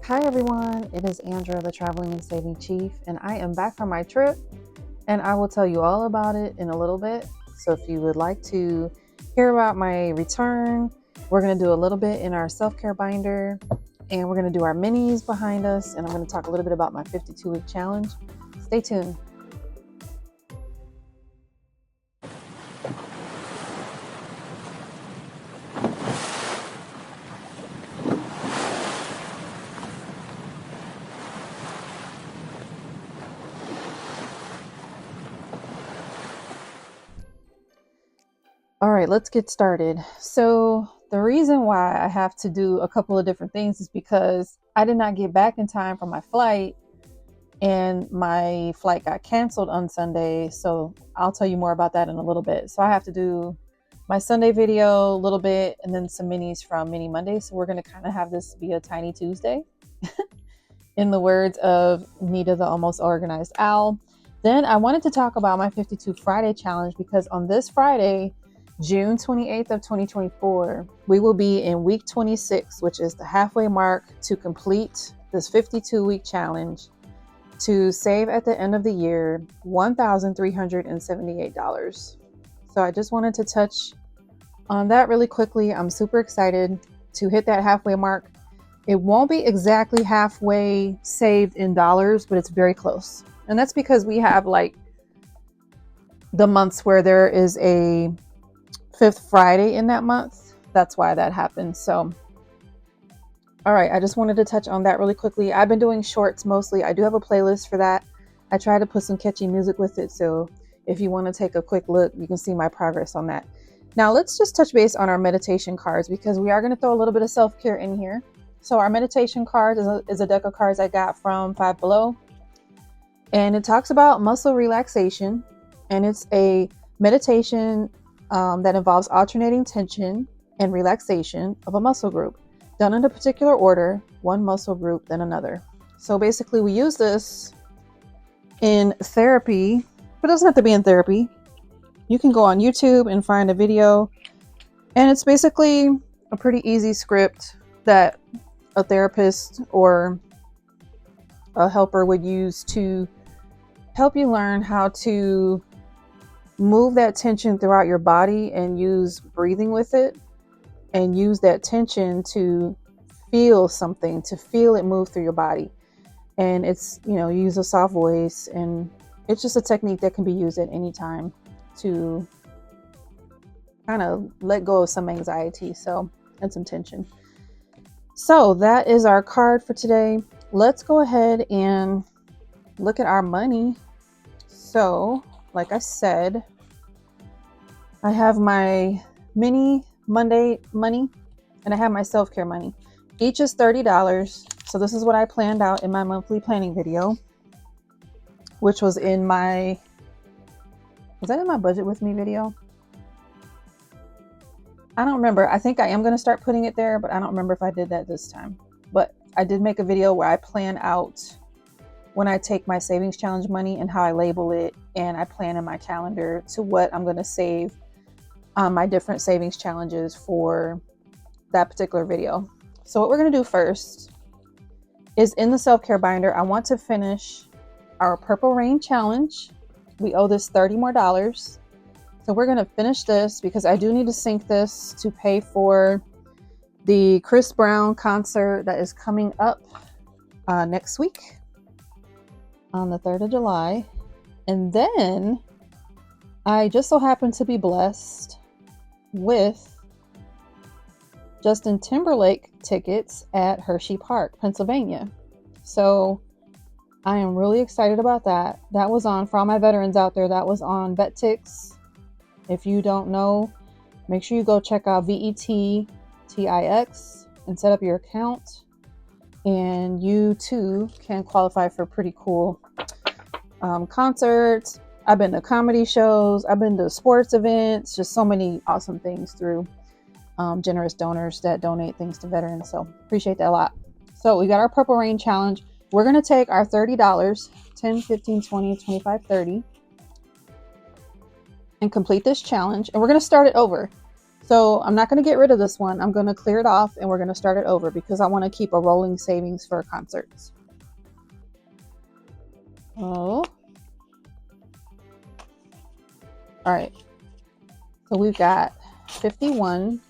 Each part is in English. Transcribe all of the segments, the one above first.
Hi everyone, it is Andrea, the Traveling and Saving Chief, and I am back from my trip, and I will tell you all about it in a little bit. So if you would like to hear about my return, we're going to do a little bit in our self-care binder, and we're going to do our minis behind us, and I'm going to talk a little bit about my 52-week challenge. Stay tuned. All right, let's get started. So the reason why I have to do a couple of different things is because I did not get back in time for my flight, and my flight got canceled on Sunday. So I'll tell you more about that in a little bit. So I have to do my Sunday video a little bit and then some minis from Mini Monday. So we're going to kind of have this be a tiny Tuesday in the words of Nita, the almost organized owl. Then I wanted to talk about my 52 Friday challenge because on this Friday, June 28th of 2024, we will be in week 26, which is the halfway mark to complete this 52-week challenge to save at the end of the year $1,378. So I just wanted to touch on that really quickly. I'm super excited to hit that halfway mark. It won't be exactly halfway saved in dollars, but it's very close. And that's because we have like the months where there is a fifth Friday in that month. That's why that happens. So, all right, I just wanted to touch on that really quickly. I've been doing shorts mostly. I do have a playlist for that. I try to put some catchy music with it. So if you want to take a quick look, you can see my progress on that. Now let's just touch base on our meditation cards because we are going to throw a little bit of self-care in here. So our meditation card is a deck of cards I got from Five Below. And it talks about muscle relaxation. And it's a meditation that involves alternating tension and relaxation of a muscle group, done in a particular order, one muscle group, then another. So basically we use this in therapy, but it doesn't have to be in therapy. You can go on YouTube and find a video, and it's basically a pretty easy script that a therapist or a helper would use to help you learn how to move that tension throughout your body and use breathing with it and use that tension to feel something, to feel it move through your body. And it's, you use a soft voice, and it's just a technique that can be used at any time to kind of let go of some anxiety, and some tension. So that is our card for today. Let's go ahead and look at our money. So like I said, I have my mini Monday money and I have my self-care money. Each is $30. So this is what I planned out in my monthly planning video, which was that in my budget with me video? I don't remember. I think I am going to start putting it there, but I don't remember if I did that this time. But I did make a video where I plan out when I take my savings challenge money and how I label it, and I plan in my calendar to what I'm going to save on my different savings challenges for that particular video. So what we're going to do first is in the self-care binder, I want to finish our Purple Rain challenge. We owe this $30 more. So we're going to finish this because I do need to sync this to pay for the Chris Brown concert that is coming up next week on the 3rd of July. And then I just so happen to be blessed with Justin Timberlake tickets at Hershey Park, Pennsylvania. So I am really excited about that. That was on, for all my veterans out there, that was on VetTix. If you don't know, make sure you go check out VETTIX and set up your account, and you too can qualify for a pretty cool concerts. I've been to comedy shows, I've been to sports events, just so many awesome things through generous donors that donate things to veterans. So appreciate that a lot. So we got our Purple Rain challenge. We're going to take our $30, 10, 15, 20, 25, 30, and complete this challenge. And we're going to start it over. So I'm not going to get rid of this one. I'm going to clear it off and we're going to start it over because I want to keep a rolling savings for concerts. Oh. All right. So we've got 51,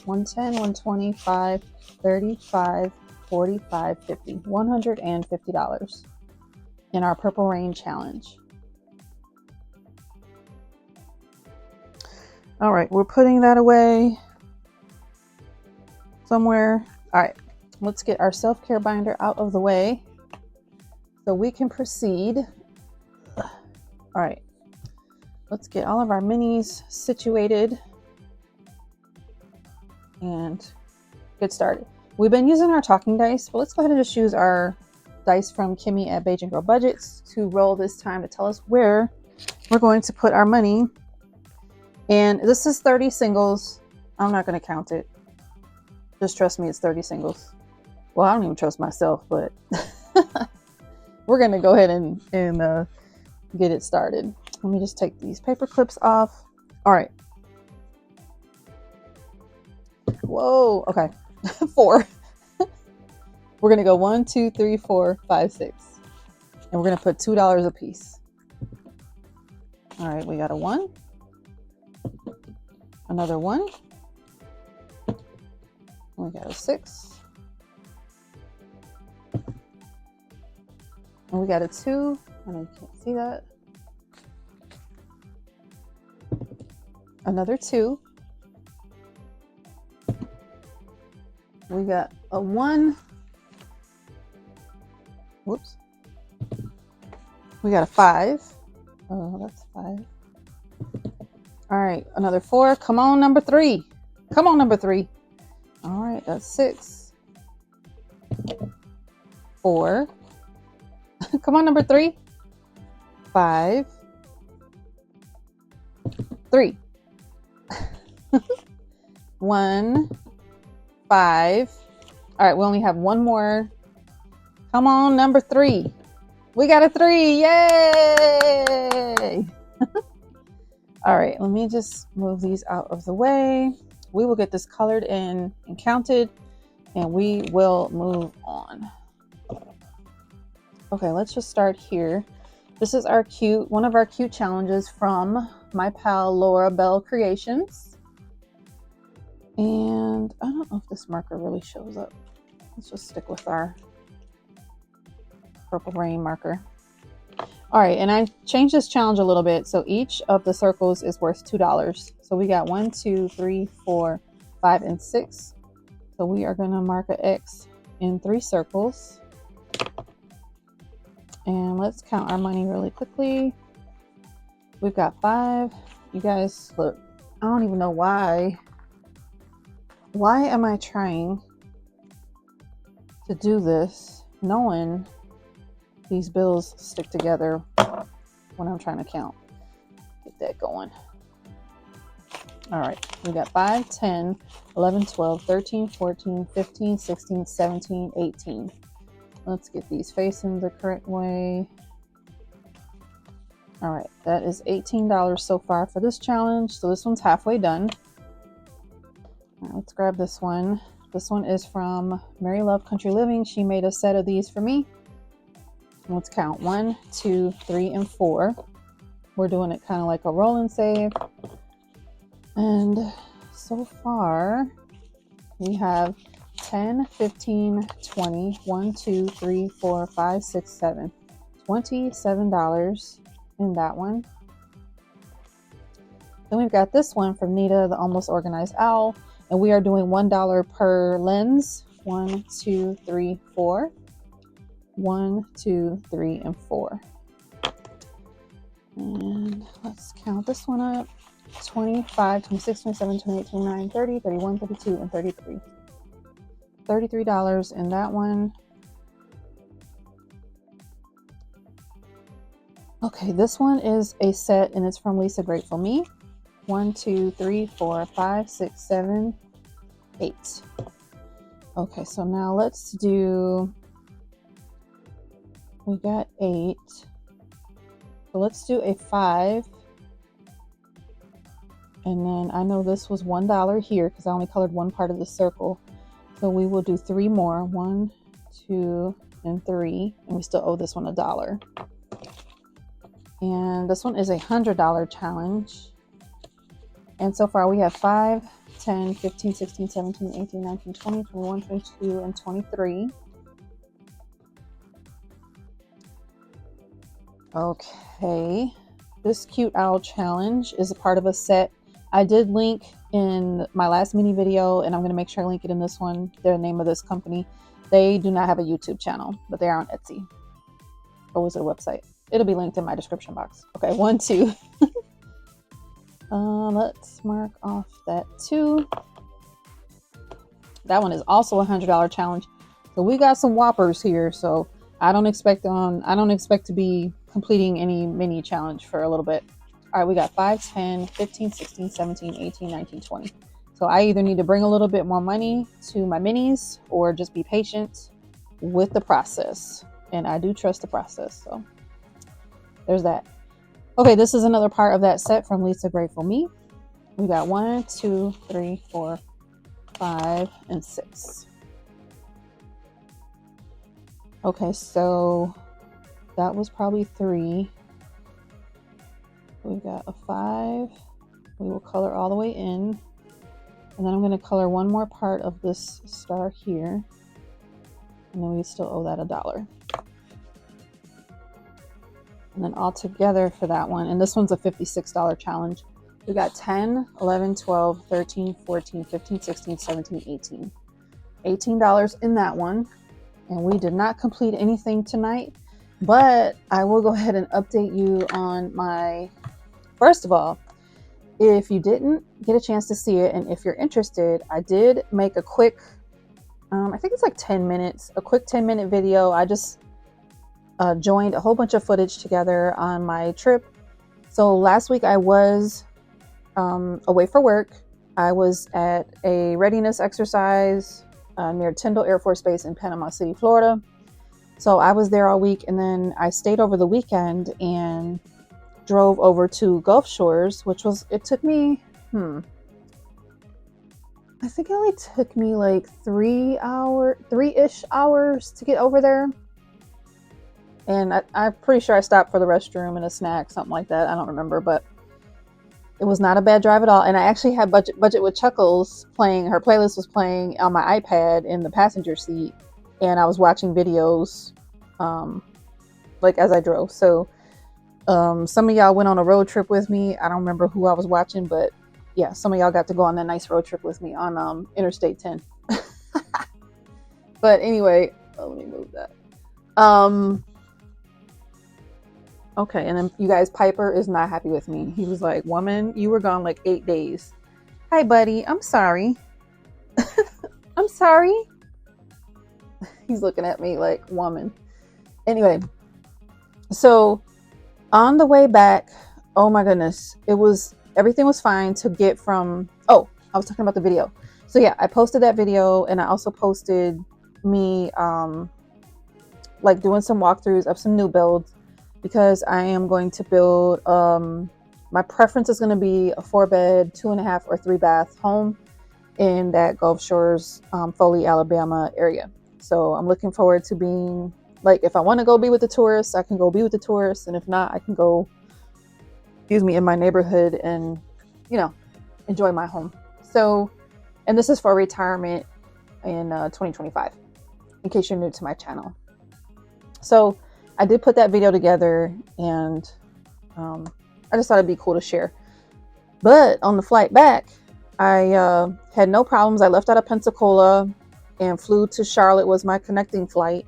110, 125, 35, 45, 50, $150 in our Purple Rain challenge. All right, we're putting that away somewhere. All right, let's get our self-care binder out of the way so we can proceed. All right, let's get all of our minis situated and get started. We've been using our talking dice, but let's go ahead and just use our dice from Kimmie at Baddies and Budgets to roll this time to tell us where we're going to put our money. And this is 30 singles. I'm not going to count it. Just trust me, it's 30 singles. Well, I don't even trust myself, but we're going to go ahead and get it started. Let me just take these paper clips off. All right. Whoa. Okay. 4. We're going to go 1, 2, 3, 4, 5, 6. And we're going to put $2 a piece. All right. We got a 1. Another 1. We got a 6. And we got a 2. And I can't see that. Another 2. We got a 1. Whoops. We got a 5. Oh, that's 5. All right, another 4. Come on, number 3. Come on, number 3. All right, that's 6. 4. Come on, number 3. 5. 3. 1. 5. All right, we only have one more. Come on, number 3. We got a 3. Yay! All right, let me just move these out of the way. We will get this colored in and counted, and we will move on. Okay, let's just start here. This is one of our cute challenges from my pal Laura Bell Creations. And I don't know if this marker really shows up. Let's just stick with our Purple Rain marker. All right, and I changed this challenge a little bit. So each of the circles is worth $2. So we got 1, 2, 3, 4, 5, and 6. So we are going to mark an X in 3 circles. And let's count our money really quickly. We've got 5. You guys, look, I don't even know why. Why am I trying to do this knowing these bills stick together when I'm trying to count? Get that going. All right, we got 5, 10, 11, 12, 13, 14, 15, 16, 17, 18. Let's get these facing the correct way. All right, that is $18 so far for this challenge. So this one's halfway done. All right, let's grab this one. This one is from Mary Love Country Living. She made a set of these for me. Let's count 1, 2, 3, and 4. We're doing it kind of like a roll and save. And so far, we have 10, 15, 20, 1, 2, 3, 4, 5, 6, 7. $27 in that one. Then we've got this one from Nita, the Almost Organized Owl. And we are doing $1 per lens. 1, 2, 3, 4. 1, 2, 3, and 4. And let's count this one up. 25, 26, 27, 28, 29, 30, 31, 32, and 33. $33 in that one. Okay, this one is a set and it's from Lisa Grateful Me. 1, 2, 3, 4, 5, 6, 7, 8. Okay, so now let's do, we got 8. So let's do a 5 And then I know this was $1 here because I only colored one part of the circle. So we will do 3 more. 1, 2, and 3. And we still owe this one $1. And this one is a $100 challenge. And so far we have 5, 10, 15, 16, 17, 18, 19, 20, 21, 22, and 23. Okay. This cute owl challenge is a part of a set I did link in my last mini video, and I'm going to make sure I link it in this one. The name of this company. They do not have a YouTube channel, but they are on Etsy. Or was it a website? It'll be linked in my description box. Okay, 1, 2. Let's mark off that 2. That one is also a $100 challenge. So we got some whoppers here. So I don't expect to be completing any mini challenge for a little bit. All right, we got 5, 10, 15, 16, 17, 18, 19, 20. So I either need to bring a little bit more money to my minis or just be patient with the process. And I do trust the process. So there's that. Okay, this is another part of that set from Lisa Grateful Me. We got 1, 2, 3, 4, 5, and 6. Okay, so that was probably 3. We've got a 5. We will color all the way in. And then I'm going to color one more part of this star here. And then we still owe that $1. And then all together for that one, and this one's a $56 challenge. We got 10, 11, 12, 13, 14, 15, 16, 17, 18. $18 in that one. And we did not complete anything tonight, but I will go ahead and update you on my, first of all, if you didn't get a chance to see it, and if you're interested, I did make a quick, I think it's like 10 minutes, a quick 10-minute video. I just joined a whole bunch of footage together on my trip. So last week I was away for work. I was at a readiness exercise near Tyndall Air Force Base in Panama City, Florida. So I was there all week, and then I stayed over the weekend and drove over to Gulf Shores, which was, it took me, I think it only took me like 3-ish hours to get over there. And I'm pretty sure I stopped for the restroom and a snack, something like that. I don't remember, but it was not a bad drive at all. And I actually had Budget with Chuckles playing. Her playlist was playing on my iPad in the passenger seat. And I was watching videos like as I drove. So some of y'all went on a road trip with me. I don't remember who I was watching, but yeah, some of y'all got to go on that nice road trip with me on Interstate 10. But anyway, let me move that. Okay, and then you guys, Piper is not happy with me. He was like, "Woman, you were gone like 8 days." Hi, buddy. I'm sorry. I'm sorry. He's looking at me like, "Woman." Anyway, so on the way back, oh my goodness, everything was fine to get from, oh, I was talking about the video. So yeah, I posted that video, and I also posted me like doing some walkthroughs of some new builds, because I am going to build, my preference is going to be a 4-bed, 2.5 or 3-bath home in that Gulf Shores, Foley, Alabama area. So I'm looking forward to being, like, if I want to go be with the tourists, I can go be with the tourists. And if not, I can go, in my neighborhood and, enjoy my home. So, and this is for retirement in 2025, in case you're new to my channel. So I did put that video together, and I just thought it'd be cool to share. But on the flight back, I had no problems. I left out of Pensacola and flew to Charlotte, was my connecting flight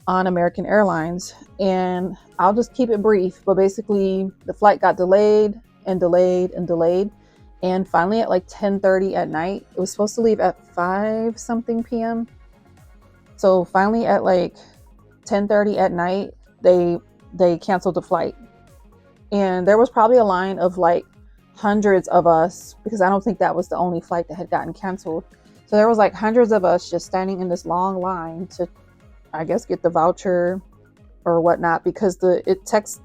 on American Airlines. And I'll just keep it brief, but basically the flight got delayed and delayed and delayed. And finally at like 10:30 at night, it was supposed to leave at 5 something p.m. So finally at like 10:30 at night, they canceled the flight. And there was probably a line of like hundreds of us, because I don't think that was the only flight that had gotten canceled. So there was like hundreds of us just standing in this long line to, I guess, get the voucher or whatnot, because the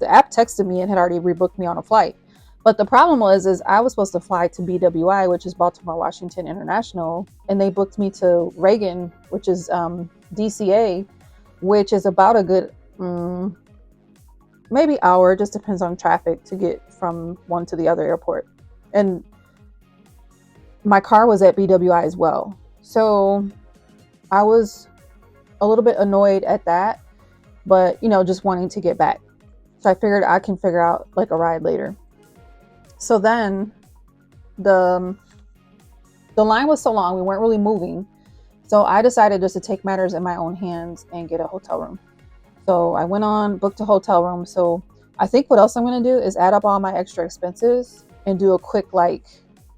app texted me and had already rebooked me on a flight. But the problem is I was supposed to fly to BWI, which is Baltimore Washington International, and they booked me to Reagan, which is DCA, which is about a good maybe hour, just depends on traffic to get from one to the other airport. And my car was at BWI as well. So I was a little bit annoyed at that, but you know, just wanting to get back. So I figured I can figure out like a ride later. So then the line was so long, we weren't really moving. So I decided just to take matters in my own hands and get a hotel room. So I went on, booked a hotel room. So I think what else I'm going to do is add up all my extra expenses and do a quick, like,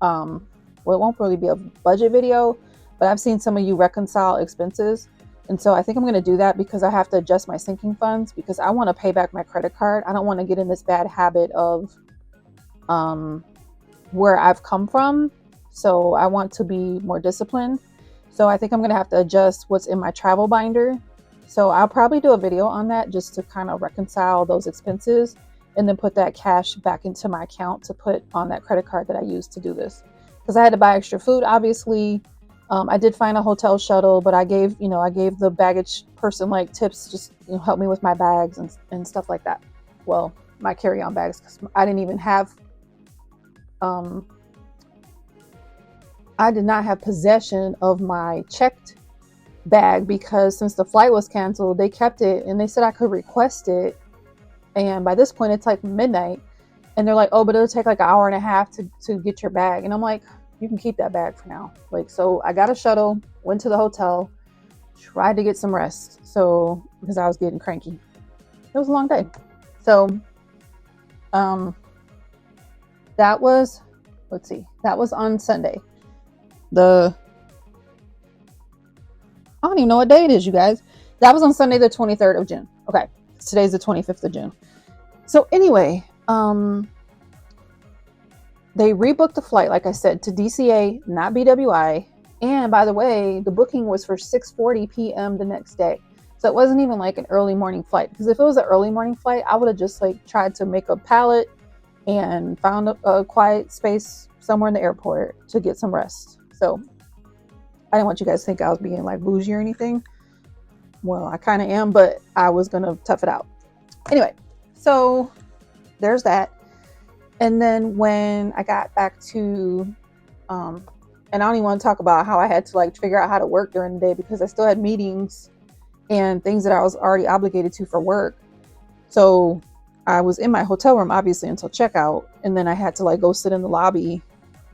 well, it won't really be a budget video, but I've seen some of you reconcile expenses. And so I think I'm going to do that because I have to adjust my sinking funds because I want to pay back my credit card. I don't want to get in this bad habit of where I've come from. So I want to be more disciplined. So I think I'm going to have to adjust what's in my travel binder. So I'll probably do a video on that just to kind of reconcile those expenses and then put that cash back into my account to put on that credit card that I used to do this. Because I had to buy extra food, obviously. I did find a hotel shuttle, but I gave the baggage person like tips, just help me with my bags and stuff like that. Well, my carry-on bags, because I didn't even have, I did not have possession of my checked bag because since the flight was canceled, they kept it and they said I could request it. And by this point, it's like midnight, and they're like, "Oh, but it'll take like an hour and a half to get your bag." And I'm like, "You can keep that bag for now." Like, so I got a shuttle, went to the hotel, tried to get some rest. So because I was getting cranky, it was a long day. So, that was, that was on Sunday. I don't even know what day it is, you guys. That was on Sunday, the 23rd of June. Okay. Today's the 25th of June. So anyway, they rebooked the flight, like I said, to DCA, not BWI. And by the way, the booking was for 6:40 p.m. the next day. So it wasn't even like an early morning flight. Because if it was an early morning flight, I would have just like tried to make a pallet and found a quiet space somewhere in the airport to get some rest. So I didn't want you guys to think I was being like bougie or anything. Well, I kind of am, but I was going to tough it out. Anyway, so there's that. And then when I got back to, and I don't even want to talk about how I had to like figure out how to work during the day because I still had meetings and things that I was already obligated to for work. So I was in my hotel room, obviously, until checkout. And then I had to like go sit in the lobby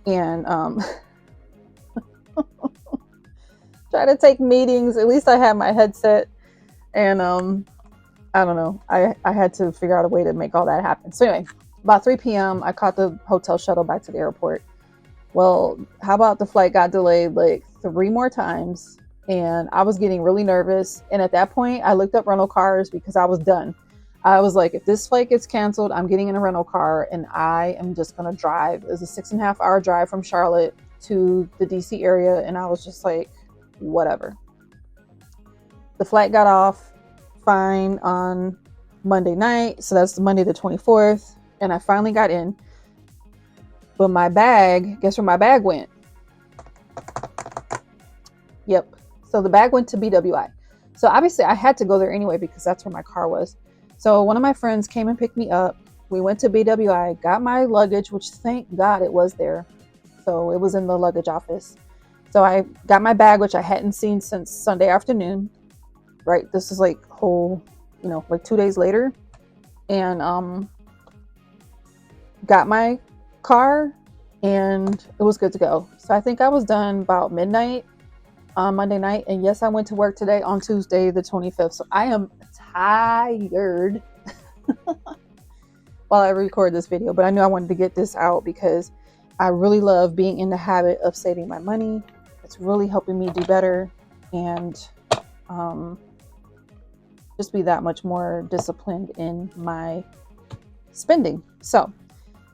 and try to take meetings. At least I had my headset. And I don't know. I had to figure out a way to make all that happen. So anyway, about 3 p.m., I caught the hotel shuttle back to the airport. Well, how about the flight got delayed like 3 more times? And I was getting really nervous. And at that point, I looked up rental cars because I was done. I was like, if this flight gets canceled, I'm getting in a rental car and I am just going to drive. It was a 6.5 hour drive from Charlotte to the DC area. And I was just like, whatever. The flight got off fine on Monday night. So that's Monday the 24th. And I finally got in. But my bag, guess where my bag went? Yep. So the bag went to BWI. So obviously I had to go there anyway because that's where my car was. So one of my friends came and picked me up. We went to BWI, got my luggage, which thank God it was there. So it was in the luggage office. So I got my bag, which I hadn't seen since Sunday afternoon. Right. This is like whole, like 2 days later. And got my car and it was good to go. So I think I was done about midnight on Monday night. And yes, I went to work today on Tuesday, the 25th. So I am tired while I record this video, but I knew I wanted to get this out because I really love being in the habit of saving my money. It's really helping me do better and just be that much more disciplined in my spending. So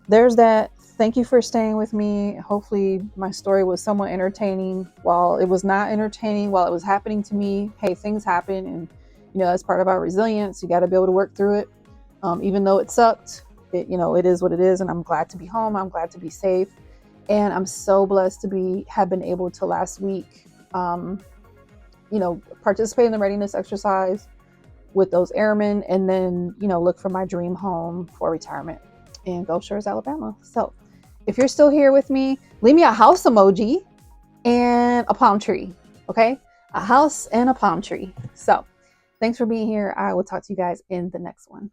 there's that. Thank you for staying with me. Hopefully my story was somewhat entertaining. While it was not entertaining while it was happening to me, hey, things happen and that's part of our resilience. You got to be able to work through it. Even though it sucked, you know, it is what it is, and I'm glad to be home. I'm glad to be safe, and I'm so blessed to have been able to last week, you know, participate in the readiness exercise with those airmen, and then, you know, look for my dream home for retirement in Gulf Shores, Alabama. So if you're still here with me, leave me a house emoji and a palm tree. Okay, a house and a palm tree. So thanks for being here. I will talk to you guys in the next one.